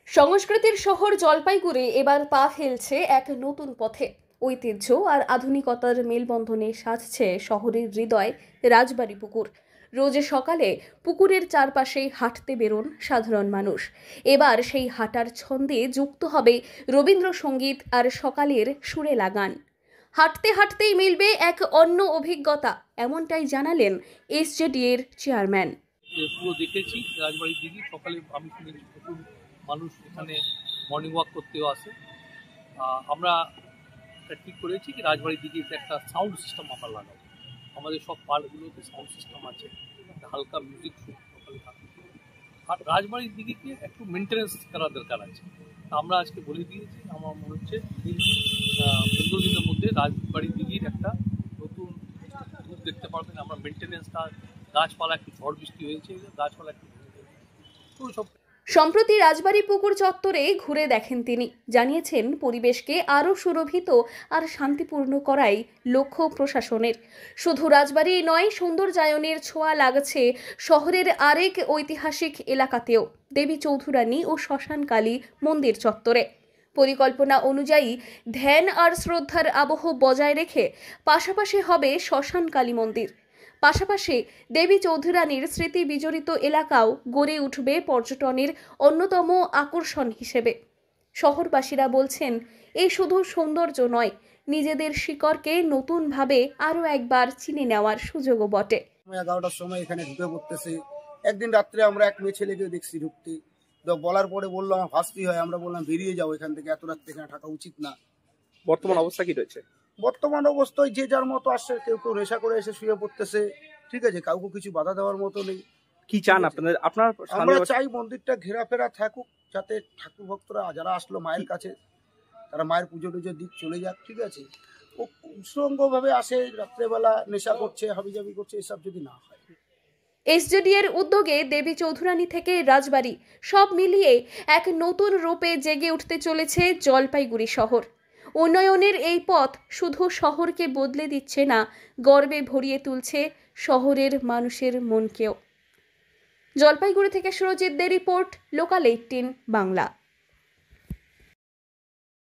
সংস্কৃতির শহর জলপাইগুড়ি এবার পা ফেলছে এক নতুন পথে। ঐতিহ্য আর আধুনিকতার মেলবন্ধনে সাজছে শহরের হৃদয় রাজবাড়ি পুকুর। রোজ সকালে পুকুরের চারপাশে হাঁটতে বেরোন সাধারণ মানুষ। এবার সেই হাঁটার ছন্দে যুক্ত হবে রবীন্দ্রসঙ্গীত আর সকালের সুরেলা গান। হাঁটতে হাঁটতেই মিলবে এক অন্য অভিজ্ঞতা, এমনটাই জানালেন এসজেডি-এর চেয়ারম্যান। পুরো দেখেছি রাজবাড়ির দিকে সকালে আমি শুনেছি প্রচুর মানুষ এখানে মর্নিং ওয়াক করতেও আসে। আমরা ঠিক করেছি কি রাজবাড়ির দিকে একটা সাউন্ড সিস্টেম আমরা লাগাবো। আমাদের সব পার্কগুলোতে সাউন্ড সিস্টেম আছে, হালকা মিউজিক সকালে থাকে। আর রাজবাড়ির দিকে একটু মেনটেন্যান্স করা দরকার আছে। আমরা আজকে বলে দিয়েছি, আমার মনে হচ্ছে 15 দিনের মধ্যে রাজবাড়ির দিকের একটা নতুন রূপ দেখতে পারবেন। আমরা মেনটেন্যান্সটা, গাছপালা একটু ঝড় বৃষ্টি হয়েছে, গাছপালা একটু তো সব। সম্প্রতি রাজবাড়ি পুকুর চত্বরে ঘুরে দেখেন তিনি, জানিয়েছেন পরিবেশকে আরও সুরভিত আর শান্তিপূর্ণ করাই লক্ষ্য প্রশাসনের। শুধু রাজবাড়ি নয়, সৌন্দর্যায়নের ছোঁয়া লাগছে শহরের আরেক ঐতিহাসিক এলাকাতেও, দেবী চৌধুরানী ও শ্মশানকালী মন্দির চত্বরে। পরিকল্পনা অনুযায়ী ধ্যান আর শ্রদ্ধার আবহ বজায় রেখে পাশাপাশি হবে শ্মশানকালী মন্দির। পাশাপাশি দেবী চৌধুরানীর স্মৃতি বিজড়িত এলাকাও গড়ে উঠবে পর্যটনের অন্যতম আকর্ষণ হিসেবে। শহরবাসীরা বলছেন, এই শুধু সৌন্দর্য নয়, নিজেদের শিকড়কে নতুনভাবে আরও একবার চিনে নেওয়ার সুযোগও বটে। 11টার সময় এখানে ঢুকে পড়তেছে। একদিন রাত্রে আমরা এক মেয়ে ছেলেকে দেখছি ঢুকতে, তো বলার পরে বললো আমার ফাঁসি হয়। আমরা বললাম বেরিয়ে যাও এখান থেকে, এত রাত্রে এখানে থাকা উচিত না। বর্তমান অবস্থা কি রয়েছে? বর্তমান অবস্থায় যে যার মতো আসছে, কেউ কেউ নেশা করে এসে শুয়ে পড়তেছে, ঠিক আছে, কাউকে কিছু বাধা দেওয়ার মতো নেই। কি চান আপনাদের? আমরা চাই মন্দিরটা ঘেরাফেরা থাকুক, যাতে ঠাকুর ভক্তরা যারা আসলো মায়ের কাছে তারা মায়ের পুজো টুজোর দিক চলে যাক, ঠিক আছে। ও উৎসঙ্গভাবে আসে, রাত্রেবেলা নেশা করছে, হাবিজাবি করছে, এসব যদি না হয়। এসজেডি-এর উদ্যোগে দেবী চৌধুরানী থেকে রাজবাড়ি সব মিলিয়ে এক নতুন রূপে জেগে উঠতে চলেছে জলপাইগুড়ি শহর। উন্নয়নের এই পথ শুধু শহরকে বদলে দিচ্ছে না, গর্বে ভরিয়ে তুলছে শহরের মানুষের মনকেও। জলপাইগুড়ি থেকে সুরজিৎ দে রিপোর্ট, লোকাল 18 বাংলা।